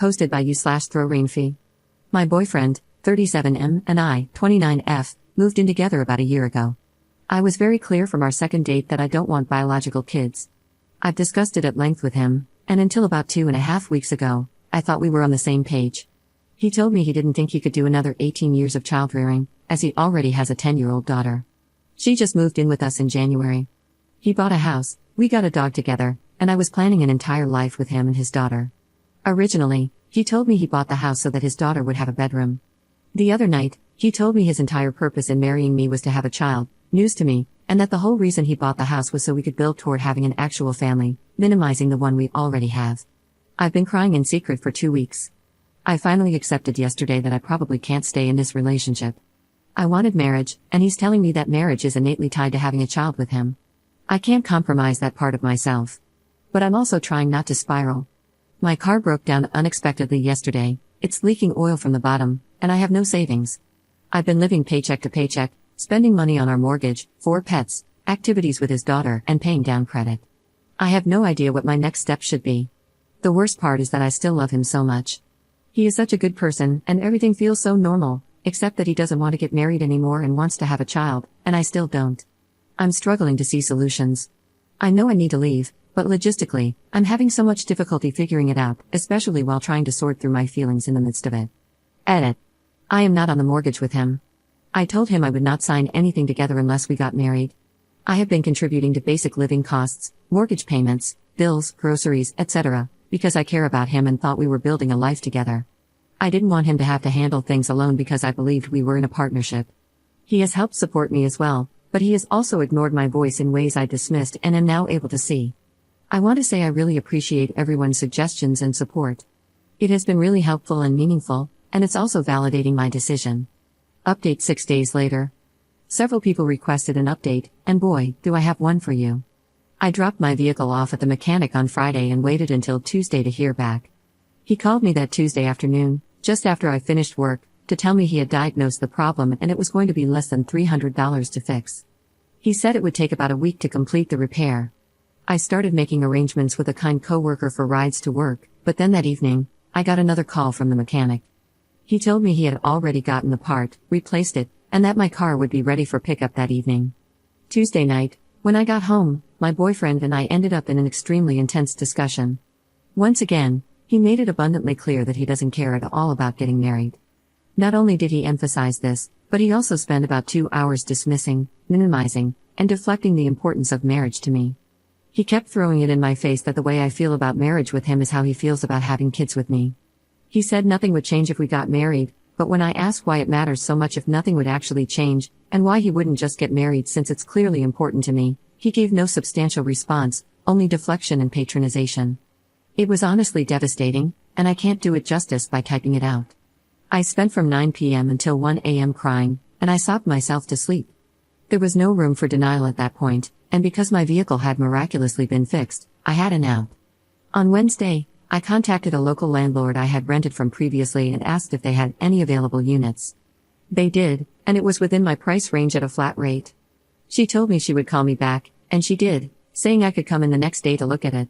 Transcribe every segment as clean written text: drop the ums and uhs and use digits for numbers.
Posted by you/throwrainfee. My boyfriend, 37M, and I, 29F, moved in together about a year ago. I was very clear from our second date that I don't want biological kids. I've discussed it at length with him, and until about 2.5 weeks ago, I thought we were on the same page. He told me he didn't think he could do another 18 years of child-rearing, as he already has a 10-year-old daughter. She just moved in with us in January. He bought a house, we got a dog together, and I was planning an entire life with him and his daughter. Originally, he told me he bought the house so that his daughter would have a bedroom. The other night, he told me his entire purpose in marrying me was to have a child, news to me, and that the whole reason he bought the house was so we could build toward having an actual family, minimizing the one we already have. I've been crying in secret for 2 weeks. I finally accepted yesterday that I probably can't stay in this relationship. I wanted marriage, and he's telling me that marriage is innately tied to having a child with him. I can't compromise that part of myself. But I'm also trying not to spiral. My car broke down unexpectedly yesterday, it's leaking oil from the bottom, and I have no savings. I've been living paycheck to paycheck, spending money on our mortgage, 4 pets, activities with his daughter, and paying down credit. I have no idea what my next step should be. The worst part is that I still love him so much. He is such a good person, and everything feels so normal, except that he doesn't want to get married anymore and wants to have a child, and I still don't. I'm struggling to see solutions. I know I need to leave, but logistically, I'm having so much difficulty figuring it out, especially while trying to sort through my feelings in the midst of it. Edit. I am not on the mortgage with him. I told him I would not sign anything together unless we got married. I have been contributing to basic living costs, mortgage payments, bills, groceries, etc., because I care about him and thought we were building a life together. I didn't want him to have to handle things alone because I believed we were in a partnership. He has helped support me as well, but he has also ignored my voice in ways I dismissed and am now able to see. I want to say I really appreciate everyone's suggestions and support. It has been really helpful and meaningful, and it's also validating my decision. Update 6 days later. Several people requested an update, and boy, do I have one for you. I dropped my vehicle off at the mechanic on Friday and waited until Tuesday to hear back. He called me that Tuesday afternoon, just after I finished work, to tell me he had diagnosed the problem and it was going to be less than $300 to fix. He said it would take about a week to complete the repair. I started making arrangements with a kind coworker for rides to work, but then that evening, I got another call from the mechanic. He told me he had already gotten the part, replaced it, and that my car would be ready for pickup that evening. Tuesday night, when I got home, my boyfriend and I ended up in an extremely intense discussion. Once again, he made it abundantly clear that he doesn't care at all about getting married. Not only did he emphasize this, but he also spent about 2 hours dismissing, minimizing, and deflecting the importance of marriage to me. He kept throwing it in my face that the way I feel about marriage with him is how he feels about having kids with me. He said nothing would change if we got married, but when I asked why it matters so much if nothing would actually change, and why he wouldn't just get married since it's clearly important to me, he gave no substantial response, only deflection and patronization. It was honestly devastating, and I can't do it justice by typing it out. I spent from 9 p.m. until 1 a.m. crying, and I sobbed myself to sleep. There was no room for denial at that point, and because my vehicle had miraculously been fixed, I had an out. On Wednesday, I contacted a local landlord I had rented from previously and asked if they had any available units. They did, and it was within my price range at a flat rate. She told me she would call me back, and she did, saying I could come in the next day to look at it.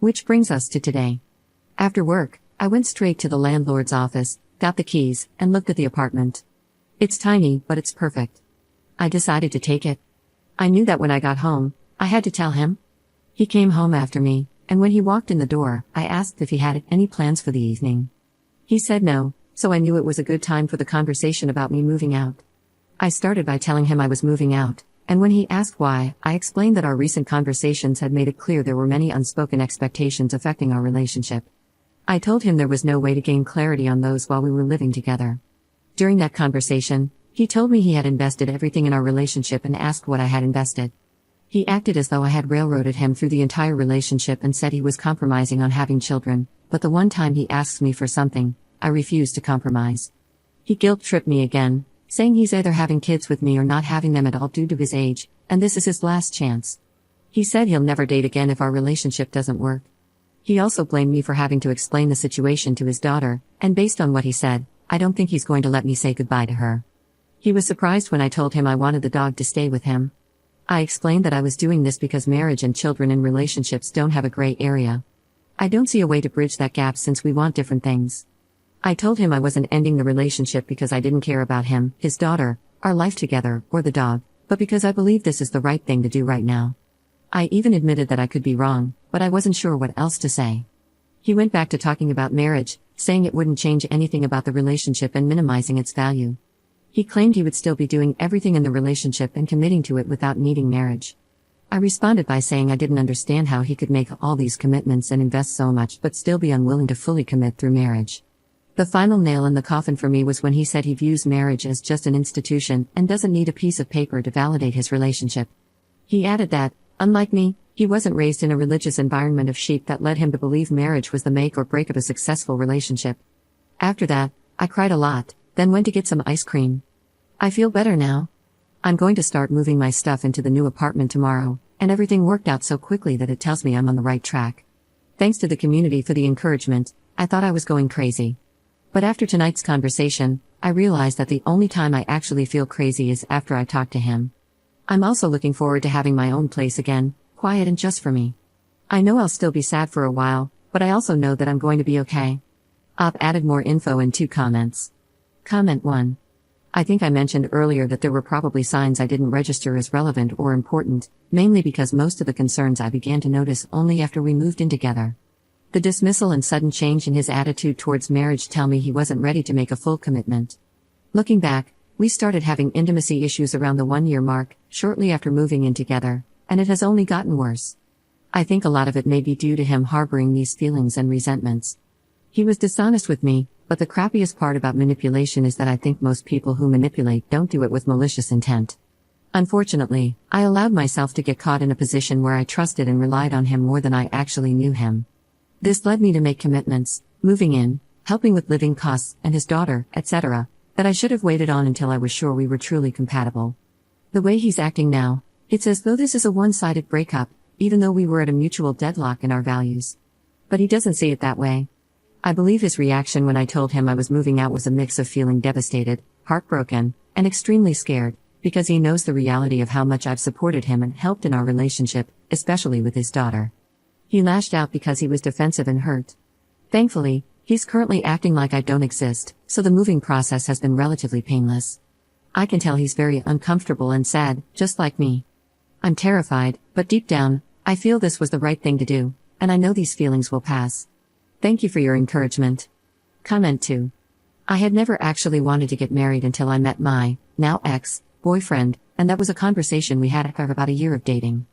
Which brings us to today. After work, I went straight to the landlord's office, got the keys, and looked at the apartment. It's tiny, but it's perfect. I decided to take it. I knew that when I got home, I had to tell him. He came home after me, and when he walked in the door, I asked if he had any plans for the evening. He said no, so I knew it was a good time for the conversation about me moving out. I started by telling him I was moving out, and when he asked why, I explained that our recent conversations had made it clear there were many unspoken expectations affecting our relationship. I told him there was no way to gain clarity on those while we were living together. During that conversation, he told me he had invested everything in our relationship and asked what I had invested. He acted as though I had railroaded him through the entire relationship and said he was compromising on having children, but the one time he asks me for something, I refuse to compromise. He guilt-tripped me again, saying he's either having kids with me or not having them at all due to his age, and this is his last chance. He said he'll never date again if our relationship doesn't work. He also blamed me for having to explain the situation to his daughter, and based on what he said, I don't think he's going to let me say goodbye to her. He was surprised when I told him I wanted the dog to stay with him. I explained that I was doing this because marriage and children in relationships don't have a gray area. I don't see a way to bridge that gap since we want different things. I told him I wasn't ending the relationship because I didn't care about him, his daughter, our life together, or the dog, but because I believe this is the right thing to do right now. I even admitted that I could be wrong, but I wasn't sure what else to say. He went back to talking about marriage, saying it wouldn't change anything about the relationship and minimizing its value. He claimed he would still be doing everything in the relationship and committing to it without needing marriage. I responded by saying I didn't understand how he could make all these commitments and invest so much but still be unwilling to fully commit through marriage. The final nail in the coffin for me was when he said he views marriage as just an institution and doesn't need a piece of paper to validate his relationship. He added that, unlike me, he wasn't raised in a religious environment of sheep that led him to believe marriage was the make or break of a successful relationship. After that, I cried a lot, then went to get some ice cream. I feel better now. I'm going to start moving my stuff into the new apartment tomorrow, and everything worked out so quickly that it tells me I'm on the right track. Thanks to the community for the encouragement. I thought I was going crazy. But after tonight's conversation, I realized that the only time I actually feel crazy is after I talk to him. I'm also looking forward to having my own place again, quiet and just for me. I know I'll still be sad for a while, but I also know that I'm going to be okay. Op added more info in 2 comments. Comment 1. I think I mentioned earlier that there were probably signs I didn't register as relevant or important, mainly because most of the concerns I began to notice only after we moved in together. The dismissal and sudden change in his attitude towards marriage tell me he wasn't ready to make a full commitment. Looking back, we started having intimacy issues around the 1-year mark, shortly after moving in together, and it has only gotten worse. I think a lot of it may be due to him harboring these feelings and resentments. He was dishonest with me, but the crappiest part about manipulation is that I think most people who manipulate don't do it with malicious intent. Unfortunately, I allowed myself to get caught in a position where I trusted and relied on him more than I actually knew him. This led me to make commitments, moving in, helping with living costs and his daughter, etc., that I should have waited on until I was sure we were truly compatible. The way he's acting now, it's as though this is a one-sided breakup, even though we were at a mutual deadlock in our values. But he doesn't see it that way. I believe his reaction when I told him I was moving out was a mix of feeling devastated, heartbroken, and extremely scared, because he knows the reality of how much I've supported him and helped in our relationship, especially with his daughter. He lashed out because he was defensive and hurt. Thankfully, he's currently acting like I don't exist, so the moving process has been relatively painless. I can tell he's very uncomfortable and sad, just like me. I'm terrified, but deep down, I feel this was the right thing to do, and I know these feelings will pass. Thank you for your encouragement. Comment 2. I had never actually wanted to get married until I met my, now ex-boyfriend, and that was a conversation we had after about a year of dating.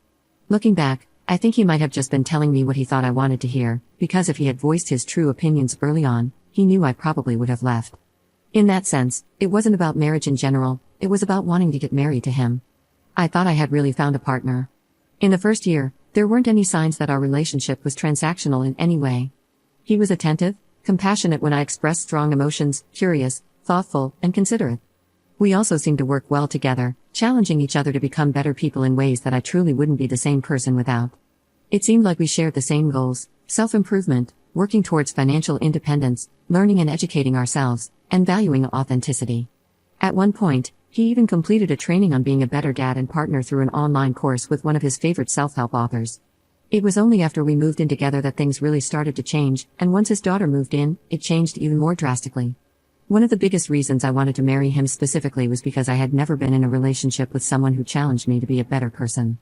Looking back, I think he might have just been telling me what he thought I wanted to hear, because if he had voiced his true opinions early on, he knew I probably would have left. In that sense, it wasn't about marriage in general, it was about wanting to get married to him. I thought I had really found a partner. In the first year, there weren't any signs that our relationship was transactional in any way. He was attentive, compassionate when I expressed strong emotions, curious, thoughtful, and considerate. We also seemed to work well together, challenging each other to become better people in ways that I truly wouldn't be the same person without. It seemed like we shared the same goals: self-improvement, working towards financial independence, learning and educating ourselves, and valuing authenticity. At one point, he even completed a training on being a better dad and partner through an online course with one of his favorite self-help authors. It was only after we moved in together that things really started to change, and once his daughter moved in, it changed even more drastically. One of the biggest reasons I wanted to marry him specifically was because I had never been in a relationship with someone who challenged me to be a better person.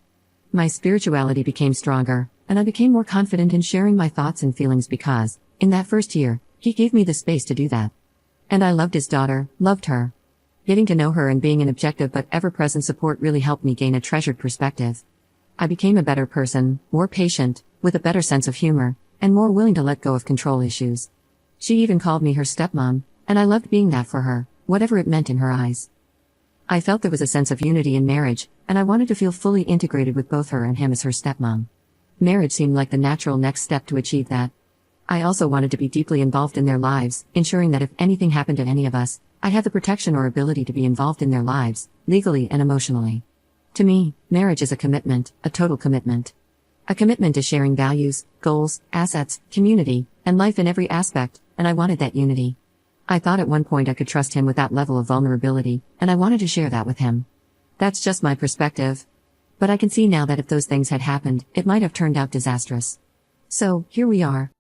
My spirituality became stronger, and I became more confident in sharing my thoughts and feelings because, in that first year, he gave me the space to do that. And I loved his daughter, loved her. Getting to know her and being an objective but ever-present support really helped me gain a treasured perspective. I became a better person, more patient, with a better sense of humor, and more willing to let go of control issues. She even called me her stepmom, and I loved being that for her, whatever it meant in her eyes. I felt there was a sense of unity in marriage, and I wanted to feel fully integrated with both her and him as her stepmom. Marriage seemed like the natural next step to achieve that. I also wanted to be deeply involved in their lives, ensuring that if anything happened to any of us, I'd have the protection or ability to be involved in their lives, legally and emotionally. To me, marriage is a commitment, a total commitment. A commitment to sharing values, goals, assets, community, and life in every aspect, and I wanted that unity. I thought at one point I could trust him with that level of vulnerability, and I wanted to share that with him. That's just my perspective. But I can see now that if those things had happened, it might have turned out disastrous. So, here we are.